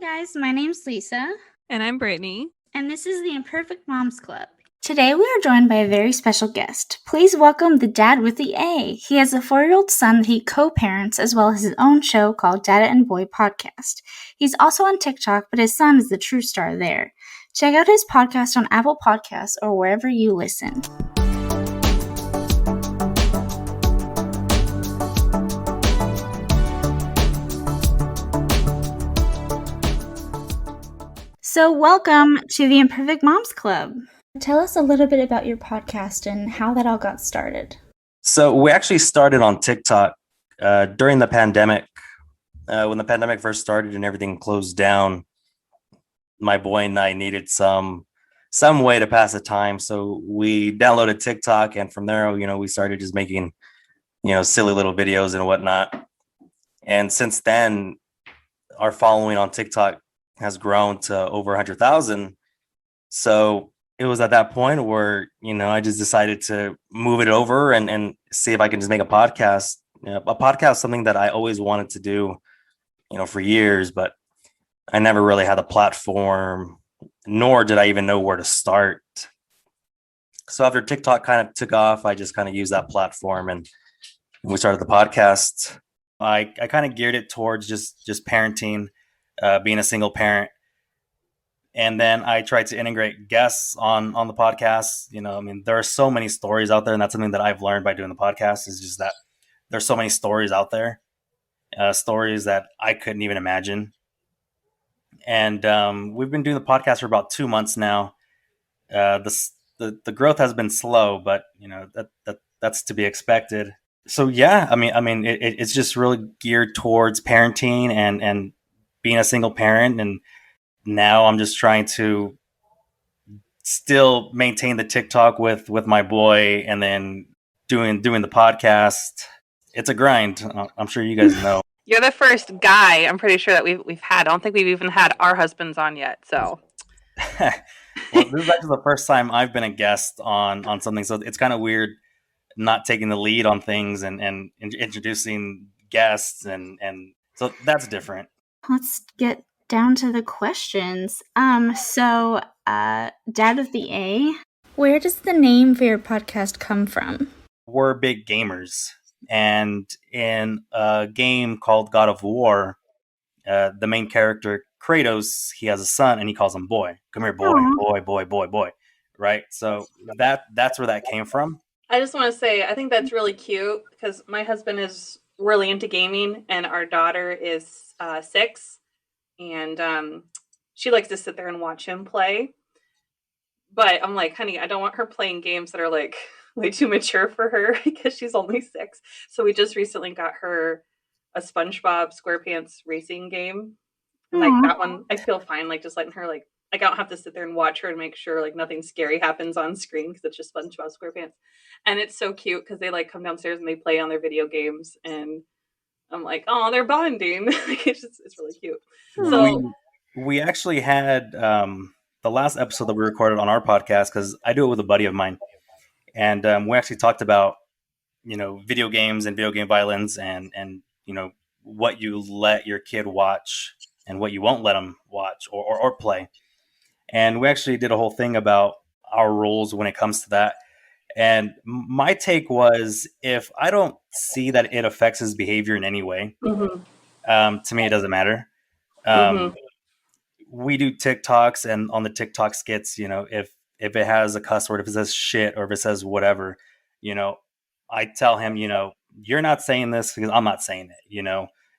Hey guys, my name's Lisa. And I'm Brittany. And this is the Imperfect Moms Club. Today we are joined by a very special guest. Please welcome the dad with the A. He has a 4-year-old son that he co-parents as well as his own show called Dada and Boy Podcast. He's also on TikTok, but his son is the true star there. Check out his podcast on Apple Podcasts or wherever you listen. So welcome to the Imperfect Moms Club. Tell us a little bit about your podcast and how that all got started. So we actually started on TikTok during the pandemic. When the pandemic first started and everything closed down, my boy and I needed some way to pass the time. So we downloaded TikTok, and from there, we started just making, silly little videos and whatnot. And since then, our following on TikTok has grown to over 100,000. So it was at that point where, I just decided to move it over and see if I can just make a podcast. A podcast, something that I always wanted to do, for years, but I never really had a platform, nor did I even know where to start. So after TikTok kind of took off, I just kind of used that platform and we started the podcast. I kind of geared it towards just parenting, being a single parent. And then I tried to integrate guests on the podcast. There are so many stories out there, and that's something that I've learned by doing the podcast is just that there's so many stories out there, stories that I couldn't even imagine. And we've been doing the podcast for about 2 months now. The growth has been slow, but that's to be expected. So yeah, it's just really geared towards parenting and being a single parent. And now I'm just trying to still maintain the TikTok with my boy and then doing the podcast. It's a grind. I'm sure you guys know. You're the first guy, I'm pretty sure, that we've had. I don't think we've even had our husbands on yet. So Well, this is actually the first time I've been a guest on something. So it's kind of weird not taking the lead on things and introducing guests. And so that's different. Let's get down to the questions. Dad with the A, where does the name for your podcast come from? We're big gamers. And in a game called God of War, the main character, Kratos, he has a son and he calls him boy. Come here, boy, boy, boy, boy, boy. Right? So that's where that came from. I just want to say, I think that's really cute because my husband is really into gaming and our daughter is 6. And she likes to sit there and watch him play. But I'm like, honey, I don't want her playing games that are like way too mature for her because she's only 6. So we just recently got her a SpongeBob SquarePants racing game. And like that one, I feel fine, like just letting her like I don't have to sit there and watch her and make sure like nothing scary happens on screen because it's just SpongeBob SquarePants. And it's so cute because they like come downstairs and they play on their video games and I'm like, oh, they're bonding. It's really cute. So we actually had the last episode that we recorded on our podcast, because I do it with a buddy of mine, and we actually talked about video games and video game violence and what you let your kid watch and what you won't let them watch or play. And we actually did a whole thing about our rules when it comes to that. And my take was, if I don't see that it affects his behavior in any way, to me, it doesn't matter. We do TikToks, and on the TikTok skits, if it has a cuss word, if it says shit or if it says whatever, I tell him, you're not saying this because I'm not saying it.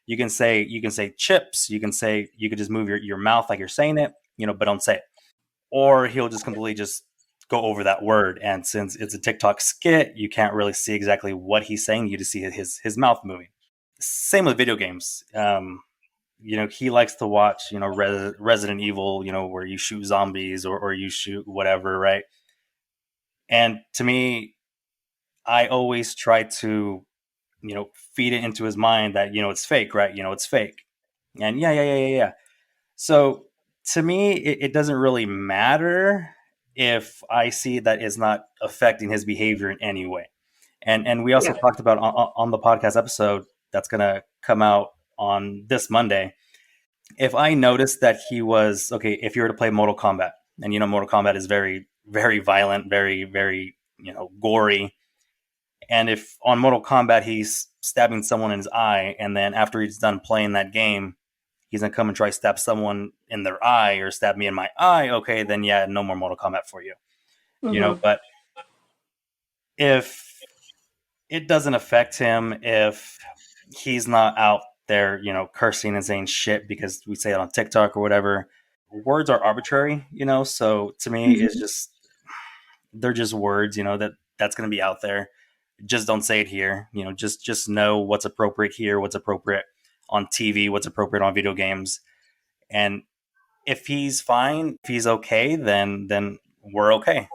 You can say chips, you could just move your mouth like you're saying it, but don't say it. Or he'll just completely just go over that word. And since it's a TikTok skit, you can't really see exactly what he's saying. You just see his mouth moving. Same with video games. He likes to watch, Resident Evil, where you shoot zombies or you shoot whatever, right? And to me, I always try to, feed it into his mind that, it's fake, right? It's fake. And yeah. So to me, it doesn't really matter if I see that it's not affecting his behavior in any way. And we also talked about on the podcast episode that's going to come out on this Monday. if I noticed that he was okay, if you were to play Mortal Kombat, and Mortal Kombat is very, very violent, very, very, gory. And if on Mortal Kombat he's stabbing someone in his eye, and then after he's done playing that game, he's gonna come and try to stab someone in their eye or stab me in my eye, okay, then yeah, no more Mortal Kombat for you. But if it doesn't affect him, if he's not out there, cursing and saying shit because we say it on TikTok or whatever, words are arbitrary, so to me it's just they're just words, that's going to be out there. Just don't say it here, just know what's appropriate here, what's appropriate on TV, what's appropriate on video games. And if he's fine, if he's okay, then we're okay.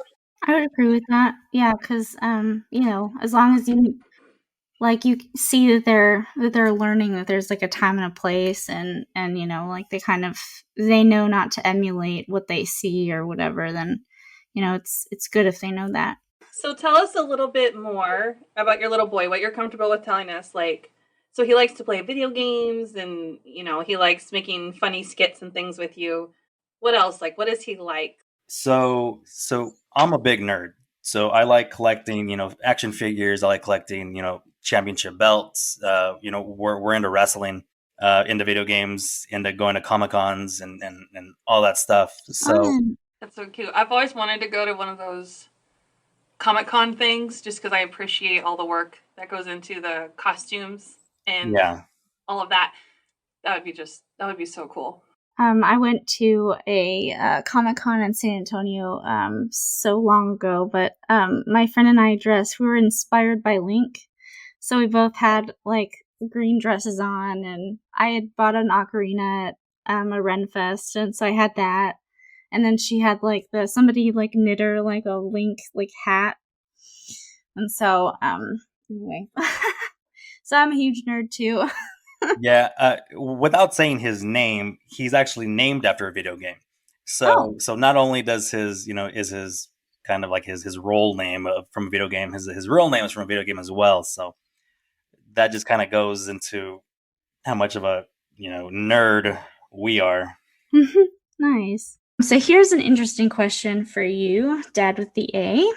I would agree with that. Yeah, because as long as you see that they're learning that there's like a time and a place, and like they know not to emulate what they see or whatever, then it's good if they know that. So tell us a little bit more about your little boy, what you're comfortable with telling us. Like, so he likes to play video games, and he likes making funny skits and things with you. What else? Like, what does he like? So I'm a big nerd. So I like collecting, action figures. I like collecting, championship belts. We're into wrestling, into video games, into going to Comic-Cons and all that stuff. So that's so cute. I've always wanted to go to one of those Comic-Con things just because I appreciate all the work that goes into the costumes and all of that. That would be so cool. I went to a Comic-Con in San Antonio so long ago, but my friend and I we were inspired by Link. So we both had like green dresses on, and I had bought an ocarina at a Ren Fest, and so I had that. And then she had like somebody like knit her like a Link like hat. And so anyway. So I'm a huge nerd too. Yeah, without saying his name, he's actually named after a video game. So not only does his, is his kind of like his role name from a video game, his real name is from a video game as well. So that just kind of goes into how much of a, nerd we are. Nice. So here's an interesting question for you, Dad with the A.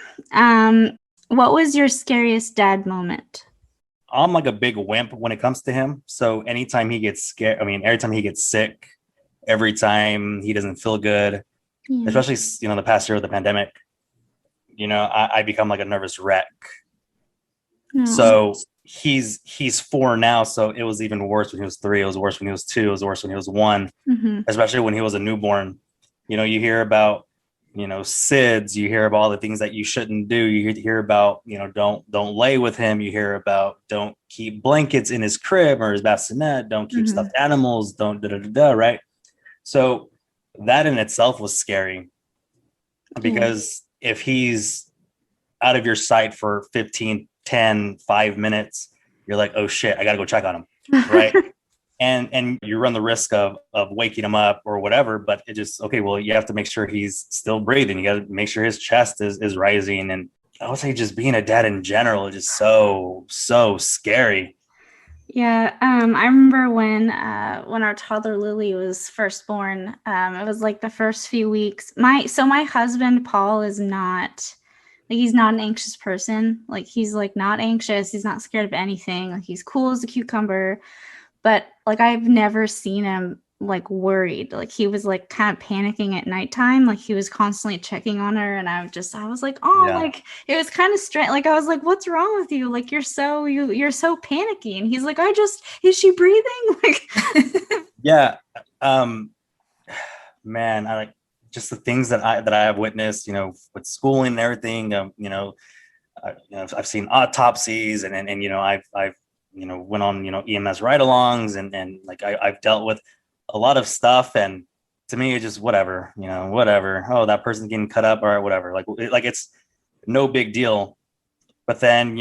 What was your scariest dad moment? I'm like a big wimp when it comes to him. So anytime he gets scared, every time he gets sick, every time he doesn't feel good, especially, the past year of the pandemic, I become like a nervous wreck. So he's 4 now. So it was even worse when he was 3. It was worse when he was 2. It was worse when he was 1, especially when he was a newborn. You hear about, SIDS, you hear about all the things that you shouldn't do. You hear about, don't lay with him. You hear about don't keep blankets in his crib or his bassinet. Don't keep stuffed animals. Don't right? So that in itself was scary because if he's out of your sight for 15, 10, 5 minutes, you're like, oh shit, I got to go check on him. Right. And you run the risk of waking him up or whatever, but it just, okay, well, you have to make sure he's still breathing. You got to make sure his chest is rising. And I would say just being a dad in general is just so scary. Yeah, I remember when our toddler Lily was first born. It was like the first few weeks. My husband Paul is not he's not an anxious person. Like he's like not anxious. He's not scared of anything. Like he's cool as a cucumber. But like I've never seen him like worried. Like he was like kind of panicking at nighttime. Like he was constantly checking on her, and I was like, like it was kind of strange. Like I was like, what's wrong with you? Like you're so panicky. And he's like, is she breathing? Like yeah. Man, I like just the things that I have witnessed, with schooling and everything. I've seen autopsies and I've went on, EMS ride-alongs and like I've dealt with a lot of stuff, and to me it's just whatever. Oh, that person's getting cut up or whatever. Like it's no big deal. But then,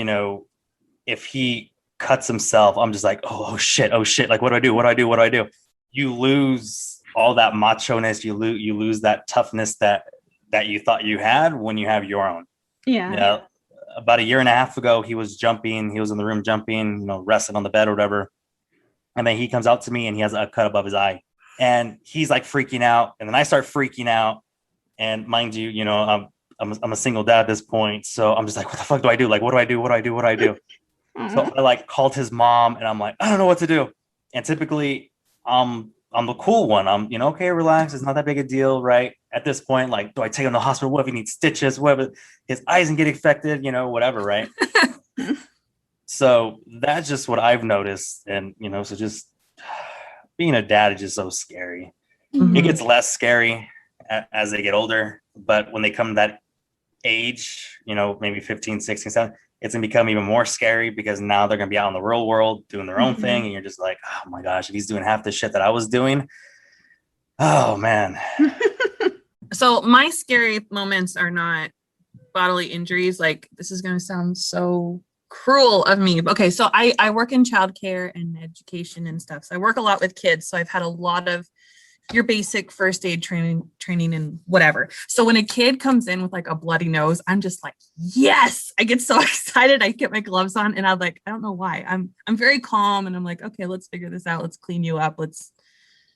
if he cuts himself, I'm just like, oh shit. Like, what do I do? You lose all that macho-ness. You lose that toughness that you thought you had when you have your own. Yeah. About a year and a half ago, he was jumping. He was in the room jumping, resting on the bed or whatever. And then he comes out to me and he has a cut above his eye. And he's like freaking out, and then I start freaking out. And mind you, I'm a single dad at this point, so I'm just like, what the fuck do I do? Like, what do I do? What do I do? What do I do? So I like called his mom, and I'm like, I don't know what to do. And typically, I'm the cool one. I'm, okay, relax. It's not that big a deal, right? At this point, like, do I take him to the hospital? What if he needs stitches? What if his eyes can get infected? Whatever, right? So that's just what I've noticed, and so just being a dad is just so scary. It gets less scary as they get older, but when they come to that age, maybe 15, 16, 17, it's going to become even more scary because now they're going to be out in the real world doing their own thing. And you're just like, oh my gosh, if he's doing half the shit that I was doing, oh man. So my scary moments are not bodily injuries. Like, this is going to sound so cruel of me. Okay, so I work in childcare and education and stuff. So I work a lot with kids. So I've had a lot of your basic first aid training and whatever. So when a kid comes in with like a bloody nose, I'm just like, yes, I get so excited. I get my gloves on and I'm like, I don't know why. I'm very calm and I'm like, okay, let's figure this out. Let's clean you up. Let's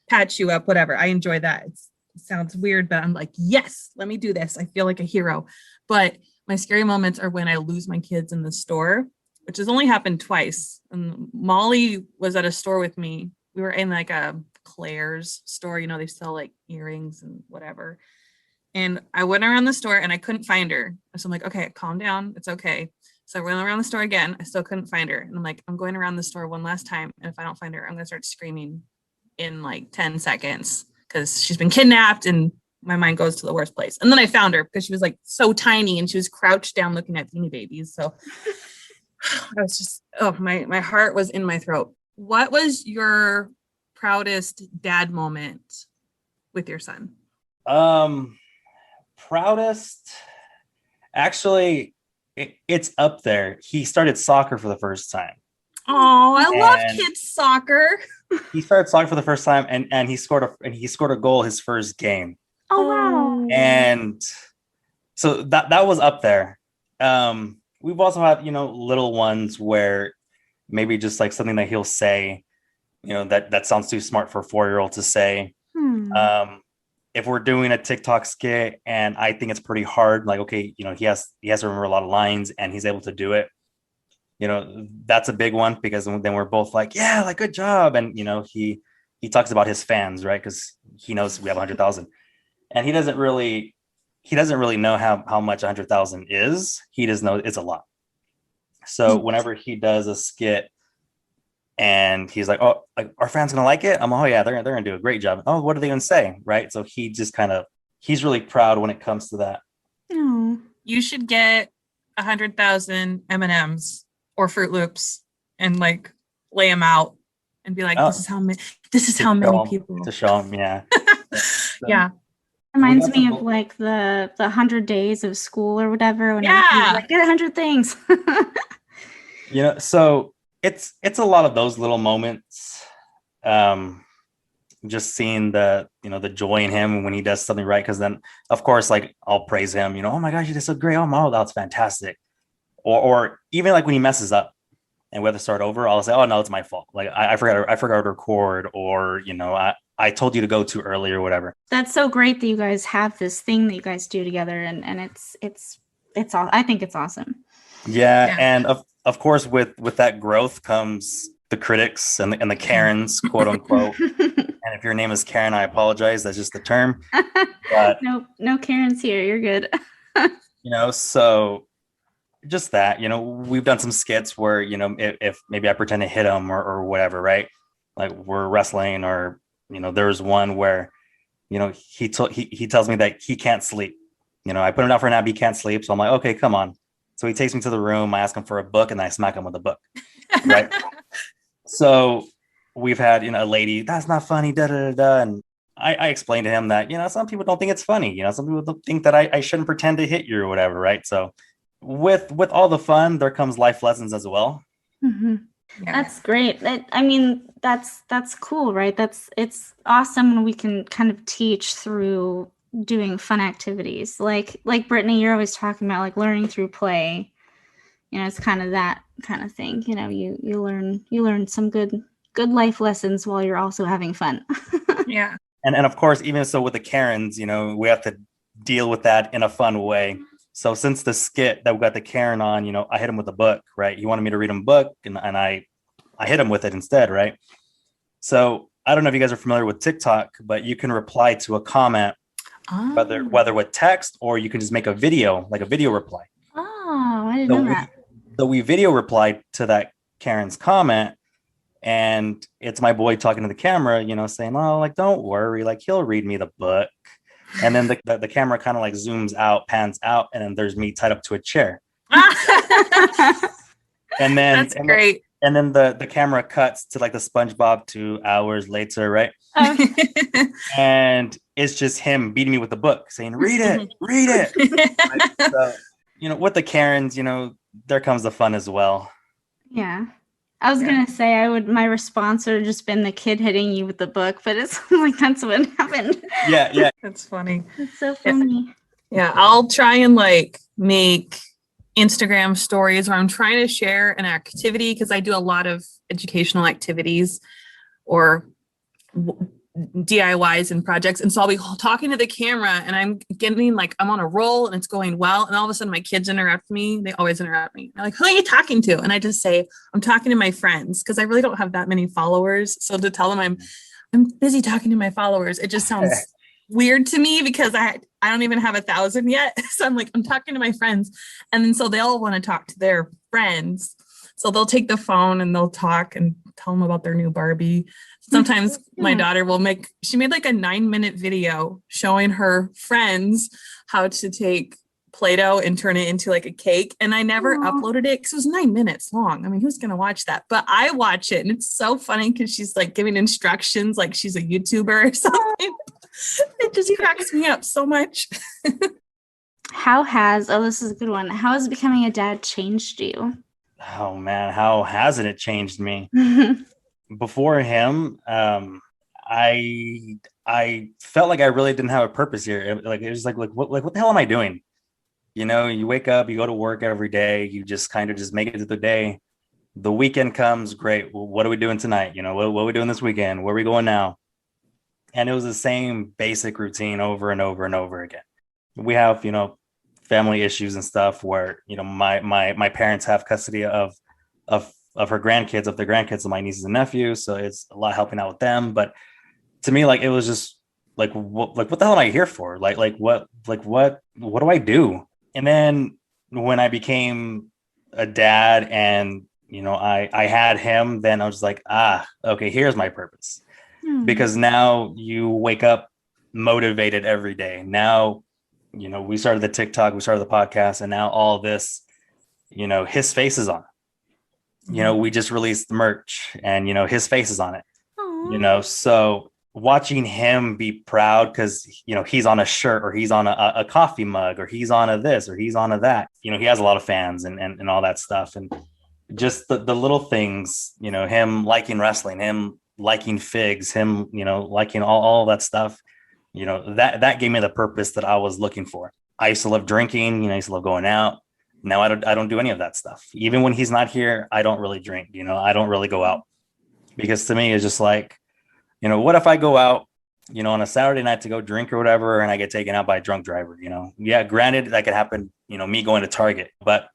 patch you up, whatever. I enjoy that. It sounds weird, but I'm like, yes, let me do this. I feel like a hero. But my scary moments are when I lose my kids in the store, which has only happened twice. And Molly was at a store with me. We were in like a Claire's store, they sell like earrings and whatever. And I went around the store and I couldn't find her. So I'm like, okay, calm down. It's okay. So I went around the store again. I still couldn't find her. And I'm like, I'm going around the store one last time. And if I don't find her, I'm going to start screaming in like 10 seconds because she's been kidnapped and my mind goes to the worst place. And then I found her because she was like so tiny and she was crouched down looking at teeny babies. So I was just, my heart was in my throat. What was your proudest dad moment with your son? Proudest, actually, it's up there. He started soccer for the first time. Oh, I love kids soccer. He started soccer for the first time, and he scored a goal his first game. Oh wow! And so that was up there. We've also had little ones where maybe just like something that he'll say, that sounds too smart for a 4-year-old to say. If we're doing a TikTok skit and I think it's pretty hard, like, okay, he has to remember a lot of lines and he's able to do it. That's a big one because then we're both like, yeah, like, good job. And, he talks about his fans, right? Because he knows we have 100,000 and he doesn't really know how much 100,000 is. He just knows it's a lot. So whenever he does a skit and he's like, oh, like, our fans gonna like it? I'm like, oh yeah, they're gonna do a great job. Oh, what are they gonna say? Right. So he just he's really proud when it comes to that. Oh. You should get 100,000 M&Ms or Fruit Loops and like lay them out and be like, this is how many people to show them. Yeah. So, yeah. Reminds me of like the 100 days of school or whatever. When everyone's like, get 100 things. So it's a lot of those little moments. Just seeing the joy in him when he does something right. Because then, of course, like, I'll praise him. Oh my gosh, you did so great. Oh my, that's fantastic. Or even like when he messes up and we have to start over, I'll say, oh no, it's my fault. Like I forgot to record, or I told you to go too early or whatever. That's so great that you guys have this thing that you guys do together, and it's all. I think it's awesome. Yeah. And of course, with that growth comes the critics and the Karens, quote unquote. And if your name is Karen, I apologize. That's just the term. But, no Karens here. You're good. So just that, we've done some skits where, if maybe I pretend to hit him or whatever, right? Like, we're wrestling, or, there's one where, he tells me that he can't sleep. I put him down for a nap, he can't sleep. So I'm like, okay, come on. So he takes me to the room. I ask him for a book and I smack him with a book. Right. So we've had, a lady, that's not funny, da da da da. And I explained to him that, some people don't think it's funny. Some people don't think that I shouldn't pretend to hit you or whatever. Right. So with all the fun, there comes life lessons as well. Mm-hmm. Yeah. That's great. That's cool, right? It's awesome when we can kind of teach through doing fun activities. Like Brittany, you're always talking about like learning through play. It's kind of that kind of thing. You learn some good good life lessons while you're also having fun. Yeah. And of course, even so with the Karens, you know, we have to deal with that in a fun way. So since the skit that we got the Karen on, you know, I hit him with a book, right? He wanted me to read him a book, and I hit him with it instead, right? So I don't know if you guys are familiar with TikTok, but you can reply to a comment, whether with text, or you can just make a video, like a video reply. Oh, I didn't So know that. we video replied to that Karen's comment, and it's my boy talking to the camera, you know, saying, "Oh, like, don't worry, like, he'll read me the book." And then the camera kind of like zooms out, pans out, and then there's me tied up to a chair. And then That's great. And then the camera cuts to like the SpongeBob 2 hours later, right? And it's just him beating me with the book, saying, "Read it, read it." Like, so, you know, with the Karens, you know, there comes the fun as well. Yeah. I was gonna say my response would have just been the kid hitting you with the book, but it's like that's what happened. Yeah. That's funny. It's so funny. Yeah, I'll try and like make Instagram stories where I'm trying to share an activity, because I do a lot of educational activities or DIYs and projects. And so I'll be talking to the camera and I'm getting like, I'm on a roll and it's going well. And all of a sudden my kids interrupt me. They always interrupt me. They're like, "Who are you talking to?" And I just say, "I'm talking to my friends," because I really don't have that many followers. So to tell them I'm busy talking to my followers, it just sounds weird to me because I don't even have 1,000 yet. So I'm like, I'm talking to my friends. And then so they'll want to talk to their friends. So they'll take the phone and they'll talk and tell them about their new Barbie. Sometimes my daughter she made like a 9-minute video showing her friends how to take Play-Doh and turn it into like a cake. And I never uploaded it because it was 9 minutes long. I mean, who's going to watch that? But I watch it and it's so funny because she's like giving instructions like she's a YouTuber or something. It just cracks me up so much. This is a good one. How has becoming a dad changed you? Oh man, how hasn't it changed me? Before him, I felt like I really didn't have a purpose here. It was like what the hell am I doing? You know, you wake up, you go to work every day, you just kind of just make it to the day. The weekend comes, great. Well, what are we doing tonight? You know, what are we doing this weekend? Where are we going now? And it was the same basic routine over and over and over again. We have, you know, family issues and stuff where, you know, my parents have custody of her grandkids, of their grandkids, and my nieces and nephews. So it's a lot helping out with them. But to me, like, it was just like, what the hell am I here for? What do I do? And then when I became a dad and, you know, I had him, then I was like, okay, here's my purpose. Because now you wake up motivated every day. Now, you know, we started the TikTok, we started the podcast, and now all this, you know, his face is on it. You know, we just released the merch and, you know, his face is on it. You know, so watching him be proud because, you know, he's on a shirt or he's on a coffee mug or he's on a this or he's on a that, you know, he has a lot of fans and all that stuff. And just the little things, you know, him liking wrestling, him liking figs, him, you know, liking all that stuff, you know, that gave me the purpose that I was looking for. I used to love drinking, you know, I used to love going out. Now I don't do any of that stuff. Even when he's not here, I don't really drink, you know, I don't really go out because to me it's just like, you know, what if I go out, you know, on a Saturday night to go drink or whatever, and I get taken out by a drunk driver, you know? Yeah, granted that could happen, you know, me going to Target, but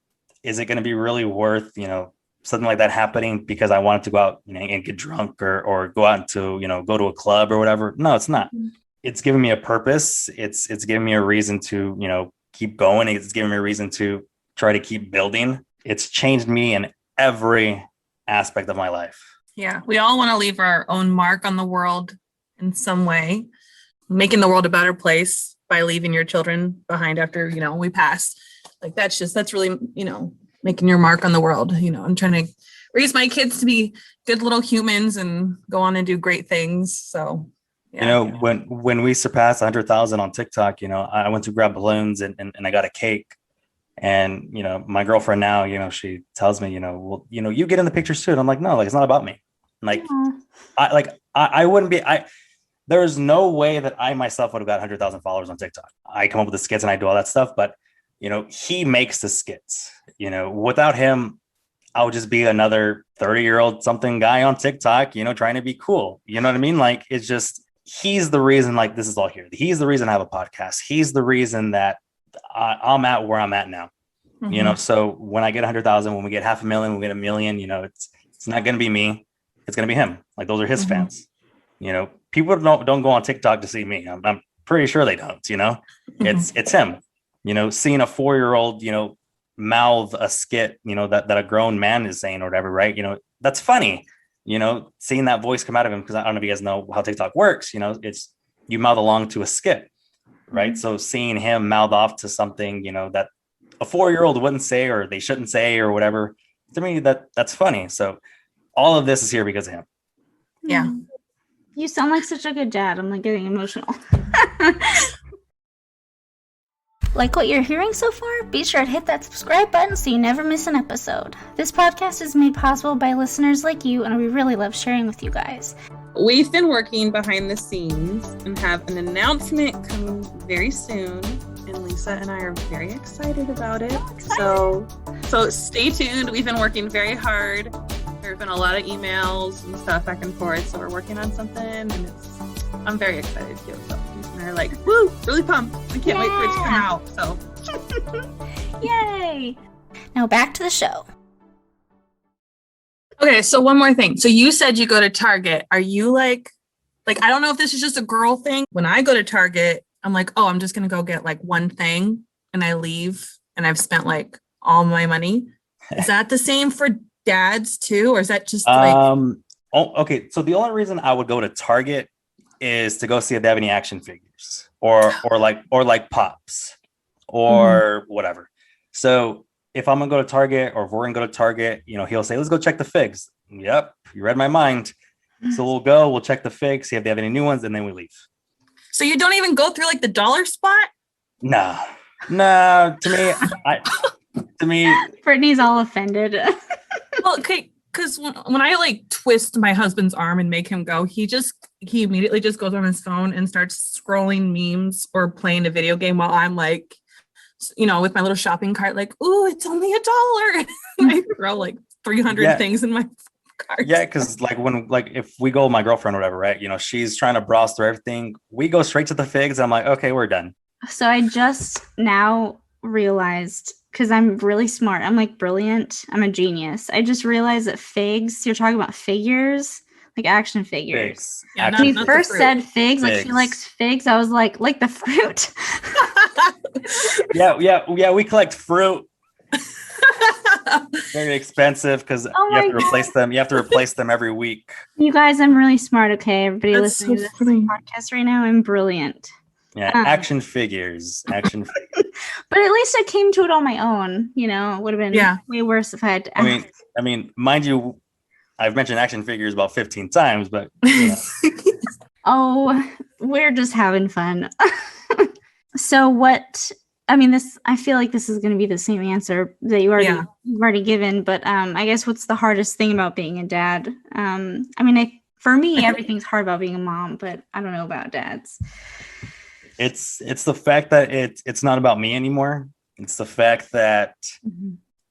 is it going to be really worth, you know, something like that happening because I wanted to go out, you know, and get drunk or go out to, you know, go to a club or whatever? No, it's not. It's giving me a purpose. It's giving me a reason to, you know, keep going. It's giving me a reason to try to keep building. It's changed me in every aspect of my life. Yeah, we all want to leave our own mark on the world in some way, making the world a better place by leaving your children behind after, you know, we pass. Like that's really, you know, making your mark on the world. You know, I'm trying to raise my kids to be good little humans and go on and do great things. So, yeah. You know, when we surpassed 100,000 on TikTok, you know, I went to grab balloons and I got a cake. And, you know, my girlfriend now, you know, she tells me, you know, well, you know, you get in the pictures too. And I'm like, no, like, it's not about me. Like, I wouldn't be, there is no way that I myself would have got 100,000 followers on TikTok. I come up with the skits and I do all that stuff, but, you know, he makes the skits, you know, without him, I would just be another 30-year-old something guy on TikTok, trying to be cool. You know what I mean? Like, it's just, he's the reason, like, this is all here. He's the reason I have a podcast. He's the reason that I'm at where I'm at now. So when I get 100,000, when we get 500,000, we get 1 million, it's not going to be me. It's going to be him. Like, those are his fans. People don't go on TikTok to see me. I'm pretty sure they don't, it's him, seeing a 4-year-old, mouth a skit, that a grown man is saying or whatever. Right. That's funny, seeing that voice come out of him. Cause I don't know if you guys know how TikTok works. It's, you mouth along to a skit. Right. So seeing him mouth off to something, that a 4-year-old wouldn't say, or they shouldn't say, or whatever, to me, that's funny. So all of this is here because of him. Yeah. You sound like such a good dad. I'm like getting emotional. Like what you're hearing so far? Be sure to hit that subscribe button so you never miss an episode. This podcast is made possible by listeners like you, and we really love sharing with you guys. We've been working behind the scenes and have an announcement coming very soon. And Lisa and I are very excited about it. So stay tuned. We've been working very hard. There have been a lot of emails and stuff back and forth. So we're working on something, and I'm very excited too. So Lisa and I are like, woo, really pumped. I can't wait for it to come out. So yay! Now back to the show. Okay, so one more thing. So you said you go to Target. Are you like I don't know if this is just a girl thing. When I go to Target, I'm like, oh, I'm just going to go get like one thing, and I leave and I've spent like all my money. Is that the same for dads too? Or is that just okay. So the only reason I would go to Target is to go see if they have any action figures or like pops or whatever. So if I'm gonna go to Target, or if we're gonna go to Target, he'll say, let's go check the figs. Yep. You read my mind. So we'll check the figs, see if they have any new ones, and then we leave. So you don't even go through like the dollar spot? No, to me, Brittany's all offended. Well, okay, because when I like twist my husband's arm and make him go, he immediately just goes on his phone and starts scrolling memes or playing a video game while I'm like, with my little shopping cart, like, ooh, it's only $1. And I throw like 300 things in my cart. Yeah, because if we go with my girlfriend or whatever, right? She's trying to browse through everything. We go straight to the figs. And I'm like, okay, we're done. So I just now realized, because I'm really smart. I'm like brilliant. I'm a genius. I just realized that figs, you're talking about figures, like action figures. Figs. Yeah, when you first said figs, like she likes figs, I was like the fruit. Yeah. We collect fruit. Very expensive because you have to replace them. You have to replace them every week. You guys, I'm really smart. Okay, everybody listening to this podcast right now, I'm brilliant. Yeah, action figures. But at least I came to it on my own. It would have been way worse if I had to. I mean, mind you, I've mentioned action figures about 15 times, but oh, we're just having fun. So what? I feel like this is going to be the same answer that you've already given. But I guess what's the hardest thing about being a dad? For me, everything's hard about being a mom, but I don't know about dads. It's the fact that it's not about me anymore. It's the fact that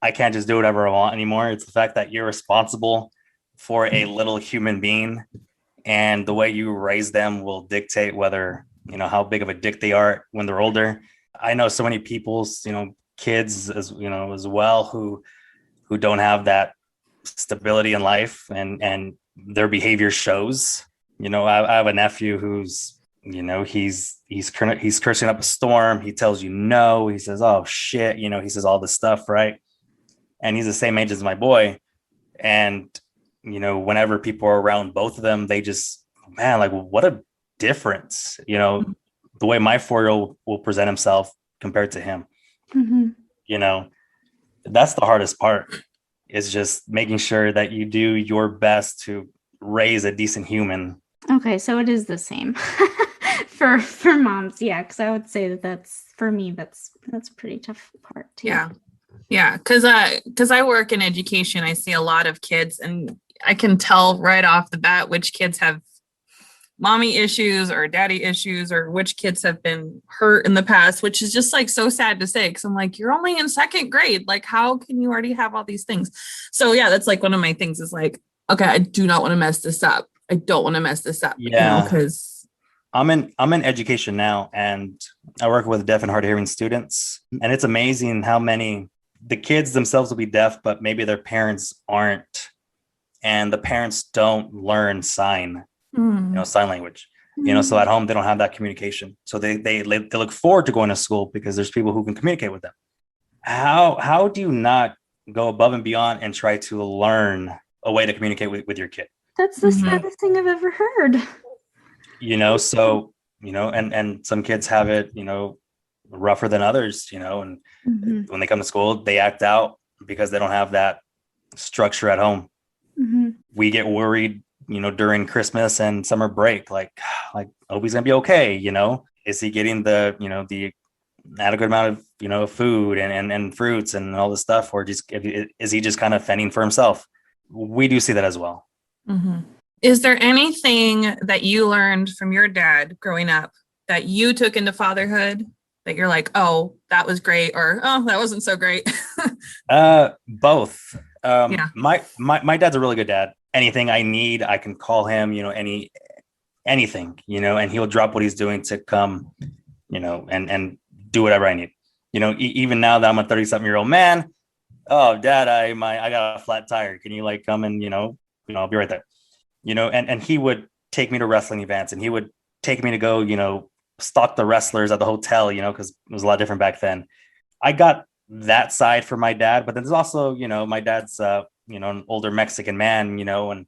I can't just do whatever I want anymore. It's the fact that you're responsible for a little human being, and the way you raise them will dictate whether, how big of a dick they are when they're older. I know so many people's, kids as well, who don't have that stability in life, and their behavior shows. I have a nephew who's, he's cursing up a storm. He tells you no. He says, oh shit. He says all this stuff, right? And he's the same age as my boy. And, whenever people are around both of them, they just, man, like, what a difference, the way my 4-year-old will present himself compared to him. That's the hardest part, is just making sure that you do your best to raise a decent human. Okay, so it is the same for moms, because I would say that's for me. That's a pretty tough part too. Yeah, because I work in education, I see a lot of kids, and I can tell right off the bat which kids have mommy issues or daddy issues or which kids have been hurt in the past, which is just like so sad to say. Cause I'm like, you're only in second grade. Like, how can you already have all these things? So yeah, that's like one of my things is like, okay, I do not want to mess this up. I don't want to mess this up, Yeah. because I'm in education now, and I work with deaf and hard of hearing students. And it's amazing how many the kids themselves will be deaf, but maybe their parents aren't. And the parents don't learn sign language. So at home they don't have that communication. So they look forward to going to school because there's people who can communicate with them. How do you not go above and beyond and try to learn a way to communicate with your kid? That's the saddest thing I've ever heard. So and some kids have it rougher than others, and when they come to school they act out because they don't have that structure at home. We get worried during Christmas and summer break, like hope he's gonna be okay. Is he getting the adequate amount of food and fruits and all this stuff, or is he just kind of fending for himself? We do see that as well. Is there anything that you learned from your dad growing up that you took into fatherhood that you're like, oh, that was great, or oh, that wasn't so great? Both. My dad's a really good dad. Anything I need, I can call him, anything, and he'll drop what he's doing to come, and do whatever I need. Even now that I'm a 37-year-old man, oh, dad, I got a flat tire. Can you come and, I'll be right there. And he would take me to wrestling events, and he would take me to go, stalk the wrestlers at the hotel, because it was a lot different back then. I got that side for my dad, but then there's also, my dad's, an older Mexican man, and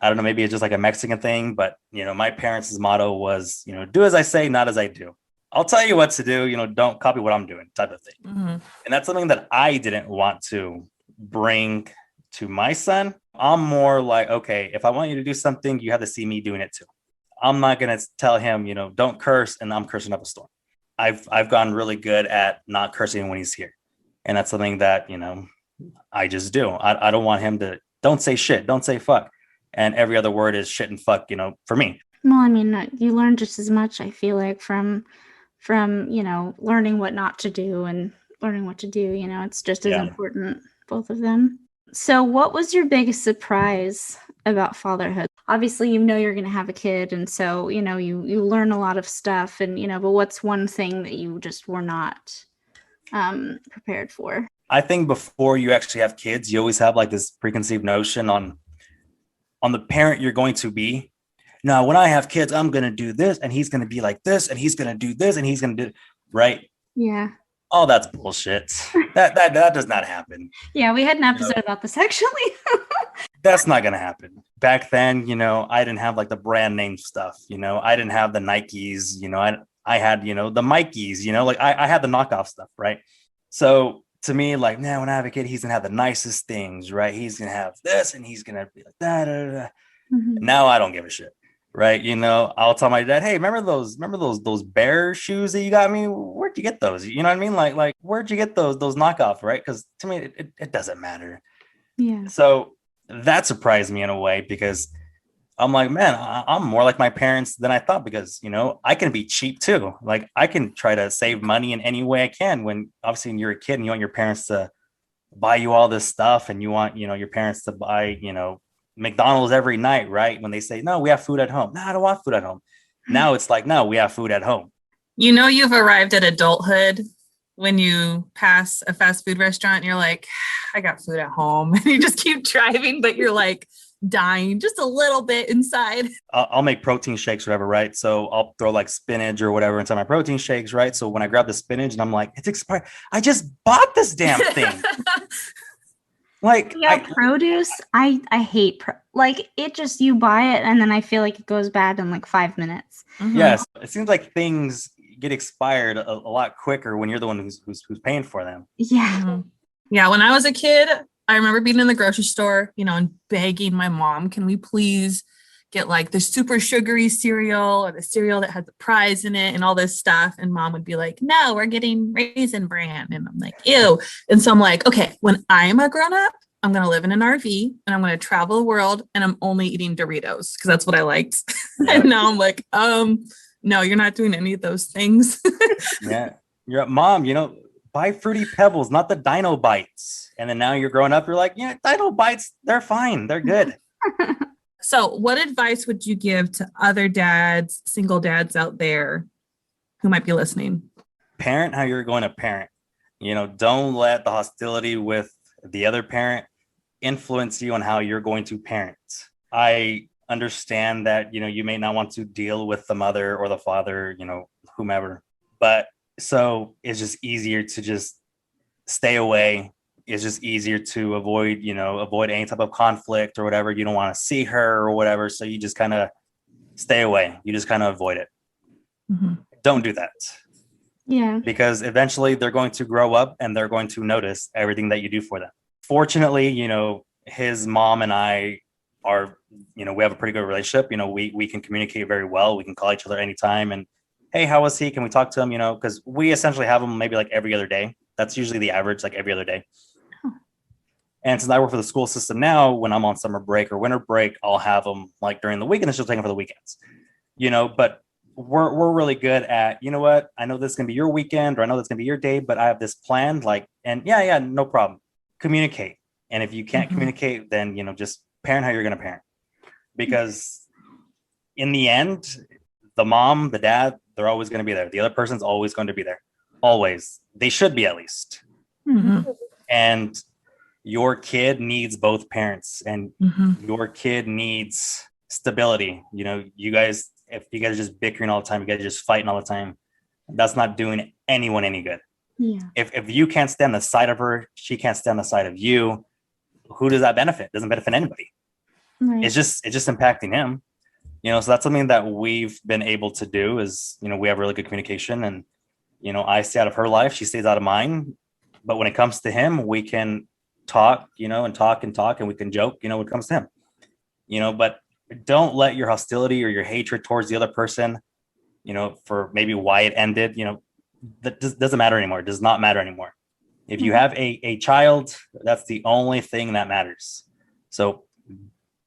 I don't know, maybe it's just like a Mexican thing, but, my parents' motto was, do as I say, not as I do. I'll tell you what to do, don't copy what I'm doing, type of thing. And that's something that I didn't want to bring to my son. I'm more like, okay, if I want you to do something, you have to see me doing it too. I'm not going to tell him, don't curse, and I'm cursing up a storm. I've gotten really good at not cursing when he's here. And that's something that, I just do. I don't want him to, don't say shit, don't say fuck. And every other word is shit and fuck, for me. Well, I mean, you learn just as much, I feel like, from learning what not to do and learning what to do. It's just as important, both of them. So what was your biggest surprise about fatherhood? Obviously, you're going to have a kid, and so, you learn a lot of stuff, and, but what's one thing that you just were not prepared for? I think before you actually have kids, you always have like this preconceived notion on the parent you're going to be. Now, when I have kids, I'm going to do this, and he's going to be like this, and he's going to do this, and he's going to do, right? Yeah. Oh, that's bullshit. That does not happen. Yeah, we had an episode about this, actually. That's not going to happen. Back then, I didn't have like the brand name stuff, I didn't have the Nikes, I had, the Mikes, I had the knockoff stuff, right? So to me, like, man, when I have a kid, he's going to have the nicest things, right? He's going to have this, and he's going to be like that. Now I don't give a shit. Right. I'll tell my dad, hey, remember those bear shoes that you got me? Where'd you get those? You know what I mean? Like, where'd you get those knockoff? Right. Because to me, it doesn't matter. Yeah. So that surprised me in a way, because I'm like, man, I'm more like my parents than I thought, because, I can be cheap too. Like, I can try to save money in any way I can, when obviously when you're a kid and you want your parents to buy you all this stuff, and you want, your parents to buy, McDonald's every night, right? When they say, no, we have food at home. No, I don't want food at home. Now it's like, no, we have food at home. You've arrived at adulthood when you pass a fast food restaurant and you're like, I got food at home. And you just keep driving, but you're like dying just a little bit inside. I'll make protein shakes or whatever, right? So I'll throw like spinach or whatever into my protein shakes, right? So when I grab the spinach and I'm like, it's expired. I just bought this damn thing. Like, produce, I hate it. Just, you buy it and then I feel like it goes bad in like 5 minutes. Yes, it seems like things get expired a lot quicker when you're the one who's paying for them. Yeah. Yeah, when I was a kid, I remember being in the grocery store, and begging my mom, can we please get like the super sugary cereal, or the cereal that has the prize in it and all this stuff. And mom would be like, no, we're getting Raisin Bran. And I'm like, ew. And so I'm like, okay, when I'm a grown up, I'm going to live in an RV and I'm going to travel the world and I'm only eating Doritos because that's what I liked. Yep. And now I'm like, no, you're not doing any of those things. Yeah. You're mom, buy Fruity Pebbles, not the Dino Bites. And then now you're growing up, you're like, yeah, Dino Bites, they're fine. They're good. So what advice would you give to other dads, single dads out there who might be listening? Parent how you're going to parent. Don't let the hostility with the other parent influence you on how you're going to parent. I understand that, you may not want to deal with the mother or the father, whomever, but so it's just easier to just stay away. It's just easier to avoid any type of conflict or whatever. You don't want to see her or whatever. So you just kind of stay away. You just kind of avoid it. Mm-hmm. Don't do that. Yeah. Because eventually they're going to grow up and they're going to notice everything that you do for them. Fortunately, his mom and I are, we have a pretty good relationship. We can communicate very well. We can call each other anytime and, hey, how was he? Can we talk to him? Because we essentially have him maybe like every other day. That's usually the average, like every other day. Oh. And since I work for the school system now, when I'm on summer break or winter break, I'll have him like during the week and then she'll take him for the weekends, but we're really good at, what, I know this is going to be your weekend or I know this going to be your day, but I have this planned, and yeah, no problem. Communicate. And if you can't communicate, then, just parent how you're going to parent. Because in the end, the mom, the dad, they're always going to be there. The other person's always going to be there. Always. They should be, at least. Mm-hmm. And your kid needs both parents and your kid needs stability. You guys, if you guys are just bickering all the time, you guys are just fighting all the time, that's not doing anyone any good. Yeah. If you can't stand the side of her, she can't stand the side of you, who does that benefit? It doesn't benefit anybody. Right. It's just impacting him. So that's something that we've been able to do is, we have really good communication and, I stay out of her life, she stays out of mine. But when it comes to him, we can talk, and talk and we can joke, when it comes to him, but don't let your hostility or your hatred towards the other person, for maybe why it ended, that doesn't matter anymore. It does not matter anymore. If you have a child, that's the only thing that matters. So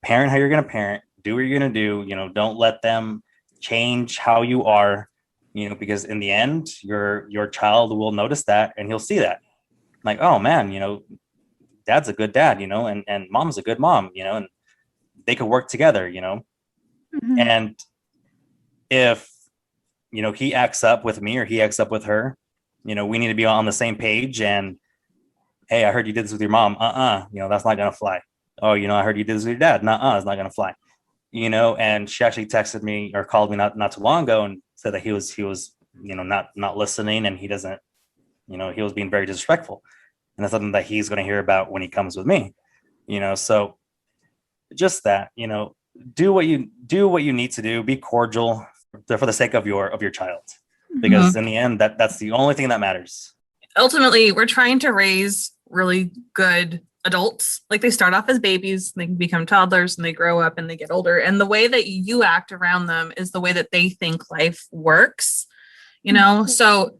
parent how you're going to parent, do what you're going to do, don't let them change how you are, because in the end, your child will notice that and he'll see that like, oh man, dad's a good dad, and mom's a good mom, and they could work together, and if, he acts up with me or he acts up with her, we need to be on the same page and, hey, I heard you did this with your mom. That's not going to fly. Oh, I heard you did this with your dad. It's not going to fly, and she actually texted me or called me not too long ago and said that he was, not listening and he doesn't, he was being very disrespectful. And that's something that he's going to hear about when he comes with me, so just that, do what you need to do, be cordial for the sake of your child, because in the end, that's the only thing that matters. Ultimately, we're trying to raise really good adults. Like they start off as babies, they become toddlers and they grow up and they get older. And the way that you act around them is the way that they think life works, So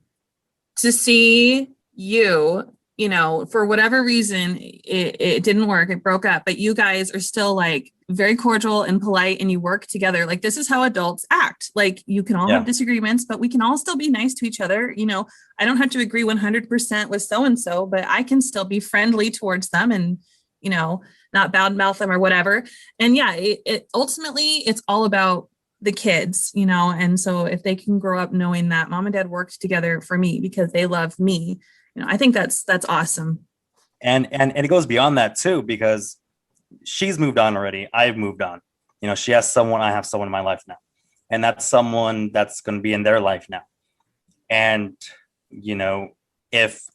to see you, for whatever reason, it didn't work. It broke up, but you guys are still like very cordial and polite and you work together. Like this is how adults act. Like you can all have disagreements, but we can all still be nice to each other. I don't have to agree 100% with so-and-so, but I can still be friendly towards them and, not bad mouth them or whatever. And yeah, it ultimately it's all about the kids, and so if they can grow up knowing that mom and dad worked together for me because they love me, I think that's awesome. And it goes beyond that too, because she's moved on already. I've moved on. She has someone, I have someone in my life now. And that's someone that's going to be in their life now. And, if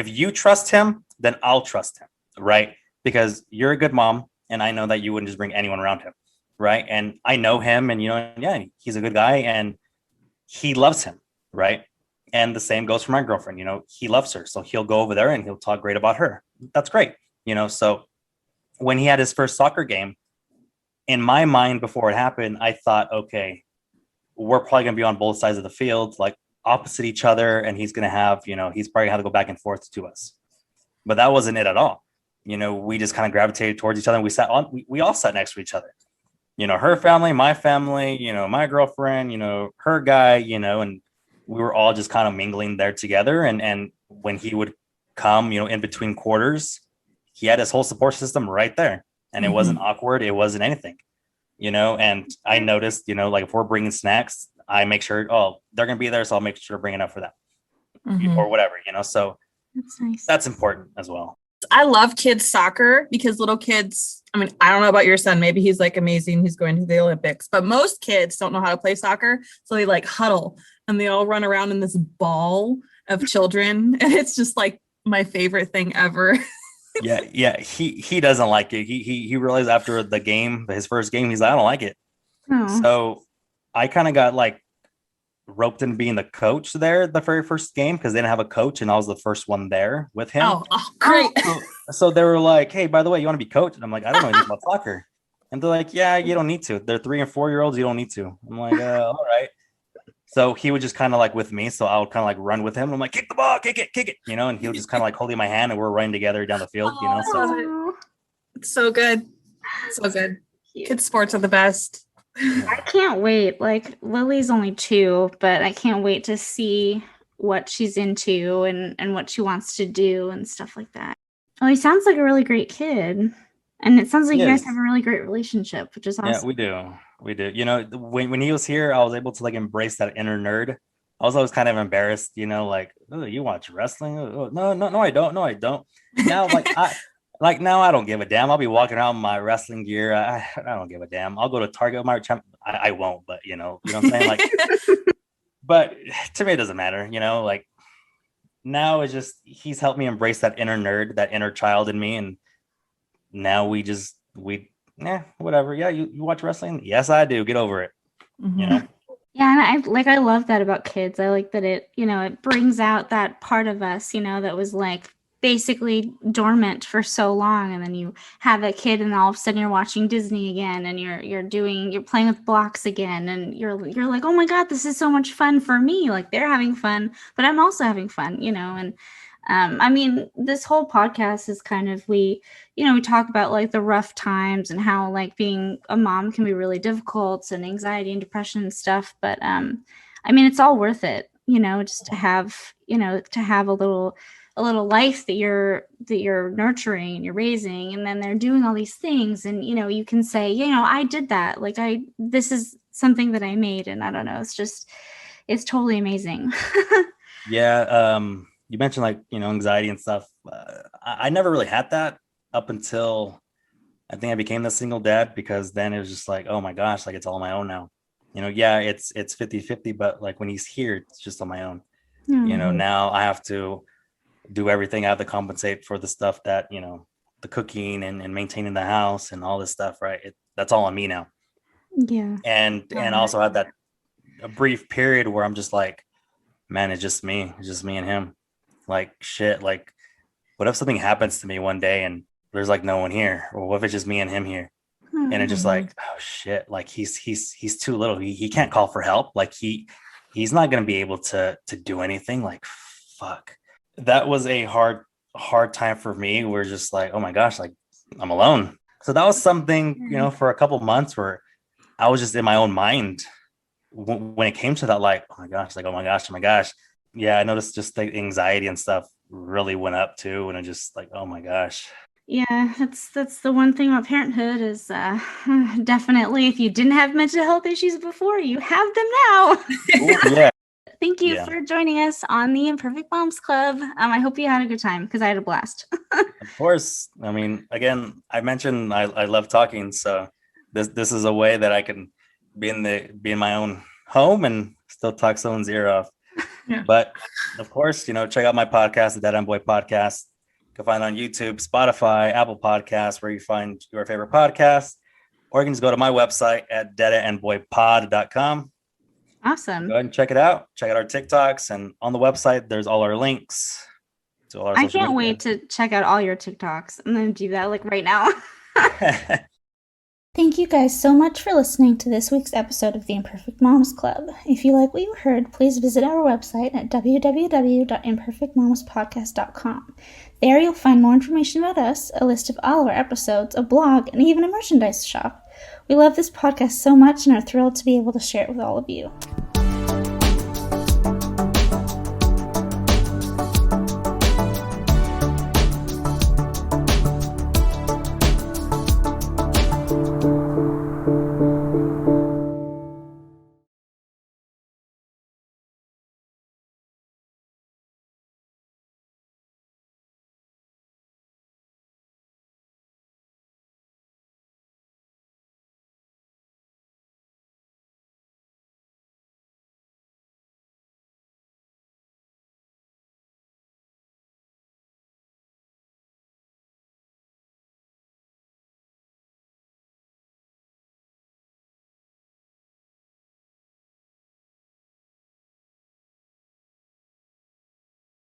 you trust him, then I'll trust him, right? Because you're a good mom and I know that you wouldn't just bring anyone around him, right? And I know him and, he's a good guy and he loves him, right? And the same goes for my girlfriend. He loves her. So he'll go over there and he'll talk great about her. That's great. So when he had his first soccer game, in my mind before it happened, I thought, okay, we're probably going to be on both sides of the field, like opposite each other. And he's going to have, he's probably going to have to go back and forth to us. But that wasn't it at all. we just kind of gravitated towards each other. And we all sat next to each other. Her family, my family, my girlfriend, her guy, and we were all just kind of mingling there together. And when he would come, in between quarters, he had his whole support system right there. And it wasn't awkward. It wasn't anything, and I noticed, like if we're bringing snacks, I make sure, they're going to be there. So I'll make sure to bring enough for them or whatever, so That's nice. that's important as well. I love kids soccer because little kids, I mean, I don't know about your son. Maybe he's like amazing. He's going to the Olympics, but most kids don't know how to play soccer. So they like huddle and they all run around in this ball of children. And it's just like my favorite thing ever. Yeah. He doesn't like it. He realized after the game, his first game, he's like, I don't like it. Oh. So I kind of got like roped in being the coach there the very first game because they didn't have a coach and I was the first one there with him. Oh, great. So they were like, hey, by the way, you want to be coach? And I'm like, I don't know anything about soccer. And they're like, yeah, you don't need to. They're 3 and 4 year olds. You don't need to. I'm like, all right. So he would just kind of like with me. So I would kind of like run with him. I'm like, kick the ball, kick it. And he would just kind of like holding my hand and we're running together down the field, So it's so good. So good. Kids sports are the best. I can't wait. Like Lily's only 2, but I can't wait to see what she's into and what she wants to do and stuff like that. Well, he sounds like a really great kid. And it sounds like you guys have a really great relationship, which is awesome. Yeah, we do. When he was here, I was able to like embrace that inner nerd. I was always kind of embarrassed, like, oh, you watch wrestling? Oh, no, I don't. No, I don't. Now, now I don't give a damn. I'll be walking around in my wrestling gear. I don't give a damn. I'll go to Target. I won't, but you know what I'm saying? Like, but to me, it doesn't matter. Like now it's just, he's helped me embrace that inner nerd, that inner child in me. And now whatever. Yeah. You watch wrestling? Yes, I do. Get over it. Yeah. And I love that about kids. I like that it, it brings out that part of us, that was like basically dormant for so long, and then you have a kid and all of a sudden you're watching Disney again and you're playing with blocks again and you're like, oh my god, this is so much fun for me. Like they're having fun, but I'm also having fun, and I mean, this whole podcast is kind of, we talk about like the rough times and how like being a mom can be really difficult and anxiety and depression and stuff, but I mean, it's all worth it, just to have a little life that you're nurturing and you're raising, and then they're doing all these things, and you can say, I did that, like this is something that I made, and I don't know, it's totally amazing. Yeah. You mentioned like anxiety and stuff. I never really had that up until I think I became the single dad, because then it was just like, oh my gosh, like it's all on my own now. Yeah, it's 50-50, but like when he's here, it's just on my own. Now I have to do everything. I have to compensate for the stuff that, the cooking and maintaining the house and all this stuff, right? That's all on me now. Yeah. And also had that a brief period where I'm just like, man, it's just me and him. Like shit, like what if something happens to me one day and there's like no one here? Or what if it's just me and him here? And it's just like, oh shit, like he's too little. He can't call for help. Like he's not gonna be able to do anything. Like fuck. That was a hard time for me. We're just like, oh my gosh, like I'm alone. So that was something, for a couple months where I was just in my own mind when it came to that, like, oh my gosh, like, oh my gosh. Yeah, I noticed just the anxiety and stuff really went up too. And I just like, oh my gosh. Yeah, that's the one thing about parenthood is definitely, if you didn't have mental health issues before, you have them now. Ooh, yeah. Thank you for joining us on the Imperfect Moms Club. I hope you had a good time, because I had a blast. Of course. I mean, again, I mentioned I love talking, so this is a way that I can be in my own home and still talk someone's ear off. Yeah. But of course, check out my podcast, the Dad and Boy Podcast. You can find it on YouTube, Spotify, Apple Podcasts, where you find your favorite podcast, or you can just go to my website at dadandboypod.com. Awesome. Go ahead and check it out. Check out our TikToks, and on the website, there's all our links to all our social media. I can't wait to check out all your TikToks. I'm going to do that like right now. Thank you guys so much for listening to this week's episode of the Imperfect Moms Club. If you like what you heard, please visit our website at www.imperfectmomspodcast.com. There you'll find more information about us, a list of all our episodes, a blog, and even a merchandise shop. We love this podcast so much and are thrilled to be able to share it with all of you.